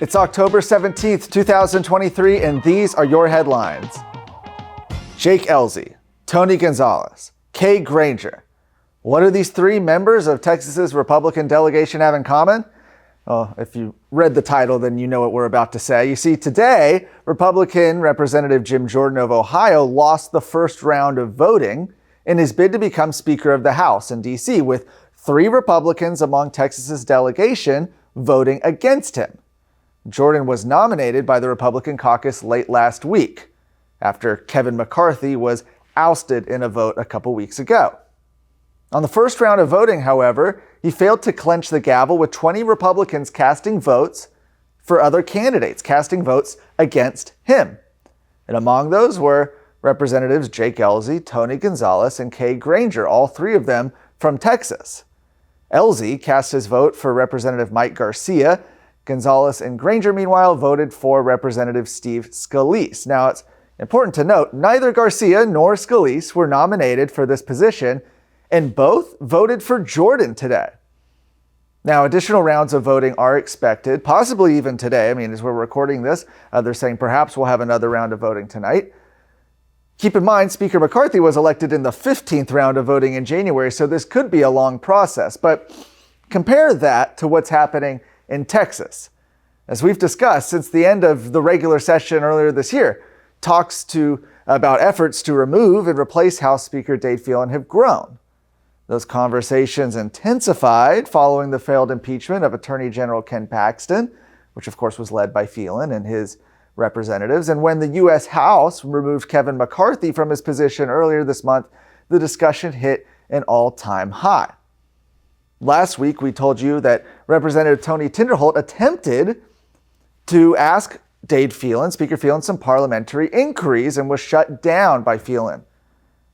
It's October 17th, 2023, and these are your headlines. Jake Ellzey, Tony Gonzales, Kay Granger. What do these three members of Texas's Republican delegation have in common? Well, if you read the title, then you know what we're about to say. You see, today, Republican Representative Jim Jordan of Ohio lost the first round of voting in his bid to become Speaker of the House in D.C., with three Republicans among Texas's delegation voting against him. Jordan was nominated by the Republican Caucus late last week, after Kevin McCarthy was ousted in a vote a couple weeks ago. On the first round of voting, however, he failed to clench the gavel, with 20 Republicans casting votes for other candidates, casting votes against him. And among those were Representatives Jake Ellzey, Tony Gonzales, and Kay Granger, all three of them from Texas. Ellzey cast his vote for Representative Mike Garcia. Gonzales and Granger, meanwhile, voted for Representative Steve Scalise. Now, it's important to note, neither Garcia nor Scalise were nominated for this position, and both voted for Jordan today. Now, additional rounds of voting are expected, possibly even today. I mean, as we're recording this, they're saying perhaps we'll have another round of voting tonight. Keep in mind, Speaker McCarthy was elected in the 15th round of voting in January, so this could be a long process. But compare that to what's happening in Texas. As we've discussed since the end of the regular session earlier this year, talks about efforts to remove and replace House Speaker Dade Phelan have grown. Those conversations intensified following the failed impeachment of Attorney General Ken Paxton, which of course was led by Phelan and his representatives. And when the U.S. House removed Kevin McCarthy from his position earlier this month, the discussion hit an all-time high. Last week, we told you that Representative Tony Tinderholt attempted to ask Dade Phelan, Speaker Phelan, some parliamentary inquiries and was shut down by Phelan.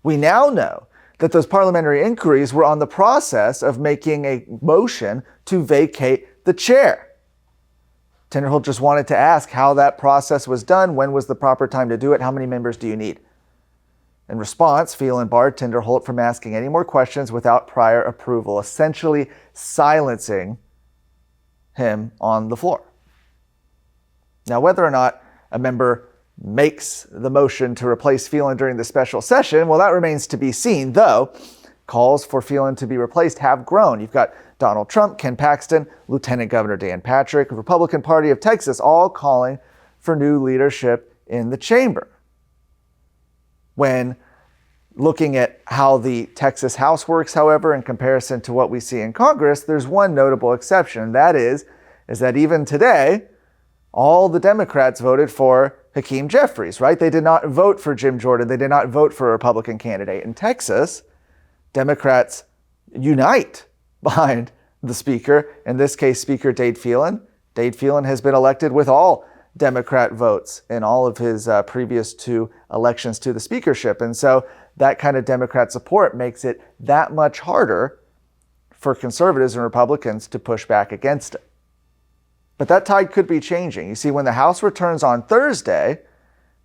We now know that those parliamentary inquiries were on the process of making a motion to vacate the chair. Tinderholt just wanted to ask how that process was done, when was the proper time to do it, how many members do you need? In response, Phelan barred Tinderholt from asking any more questions without prior approval, essentially silencing him on the floor. Now, whether or not a member makes the motion to replace Phelan during the special session, well, that remains to be seen, though calls for Phelan to be replaced have grown. You've got Donald Trump, Ken Paxton, Lieutenant Governor Dan Patrick, Republican Party of Texas, all calling for new leadership in the chamber. When looking at how the Texas House works, however, in comparison to what we see in Congress, there's one notable exception, and that is that even today, all the Democrats voted for Hakeem Jeffries, right? They did not vote for Jim Jordan. They did not vote for a Republican candidate. In Texas, Democrats unite behind the Speaker, in this case, Speaker Dade Phelan. Dade Phelan has been elected with all Democrat votes in all of his previous two elections to the speakership. And so that kind of Democrat support makes it that much harder for conservatives and Republicans to push back against it. But that tide could be changing. You see, when the House returns on Thursday,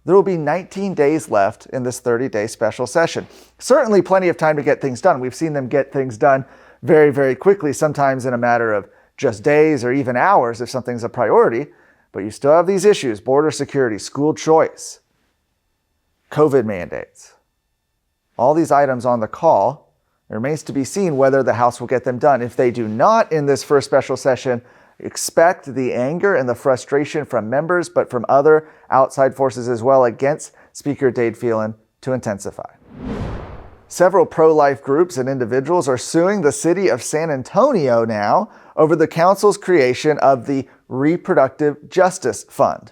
there will be 19 days left in this 30-day special session. Certainly plenty of time to get things done. We've seen them get things done very, very quickly, sometimes in a matter of just days or even hours if something's a priority. But you still have these issues: border security, school choice, COVID mandates. All these items on the call. It remains to be seen whether the House will get them done. If they do not in this first special session, expect the anger and the frustration from members, but from other outside forces as well, against Speaker Dade Phelan to intensify. Several pro-life groups and individuals are suing the city of San Antonio now over the council's creation of the Reproductive Justice Fund.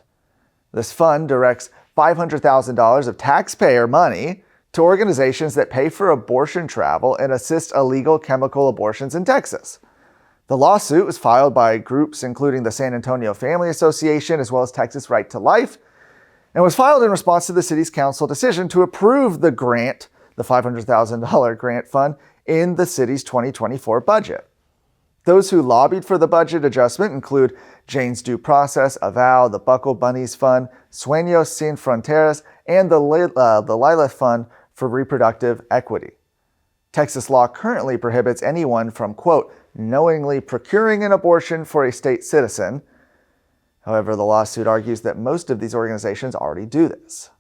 This fund directs $500,000 of taxpayer money to organizations that pay for abortion travel and assist illegal chemical abortions in Texas. The lawsuit was filed by groups including the San Antonio Family Association as well as Texas Right to Life, and was filed in response to the city's council decision to approve the grant, the $500,000 grant fund, in the city's 2024 budget. Those who lobbied for the budget adjustment include Jane's Due Process, Avow, the Buckle Bunnies Fund, Sueños Sin Fronteras, and the Lila Fund for Reproductive Equity. Texas law currently prohibits anyone from, quote, knowingly procuring an abortion for a state citizen, However, the lawsuit argues that most of these organizations already do this.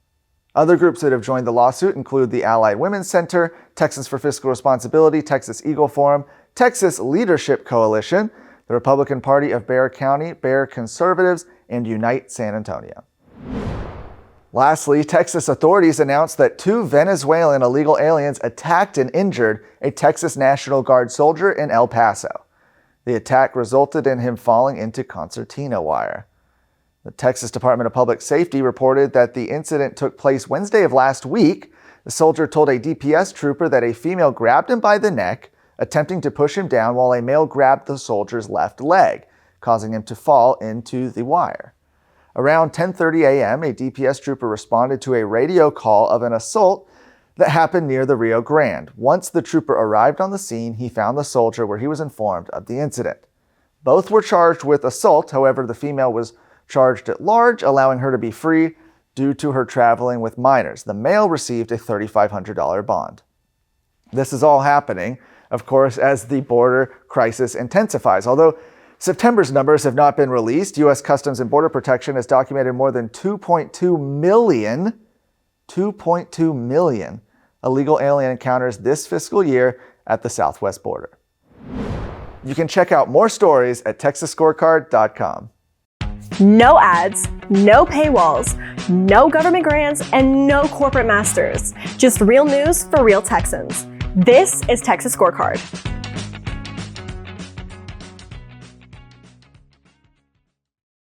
Other groups that have joined the lawsuit include the Allied Women's Center, Texans for Fiscal Responsibility, Texas Eagle Forum, Texas Leadership Coalition, the Republican Party of Bexar County, Bexar Conservatives, and Unite San Antonio. Lastly, Texas authorities announced that 2 Venezuelan illegal aliens attacked and injured a Texas National Guard soldier in El Paso. The attack resulted in him falling into concertina wire. The Texas Department of Public Safety reported that the incident took place Wednesday of last week. The soldier told a DPS trooper that a female grabbed him by the neck, attempting to push him down while a male grabbed the soldier's left leg, causing him to fall into the wire. Around 10:30 a.m., a DPS trooper responded to a radio call of an assault that happened near the Rio Grande. Once the trooper arrived on the scene, he found the soldier where he was informed of the incident. Both were charged with assault. However, the female was charged at large, allowing her to be free due to her traveling with minors. The male received a $3,500 bond. This is all happening, of course, as the border crisis intensifies. Although September's numbers have not been released, U.S. Customs and Border Protection has documented more than 2.2 million illegal alien encounters this fiscal year at the southwest border. You can check out more stories at texasscorecard.com. No ads, no paywalls, no government grants, and no corporate masters. Just real news for real Texans. This is Texas Scorecard.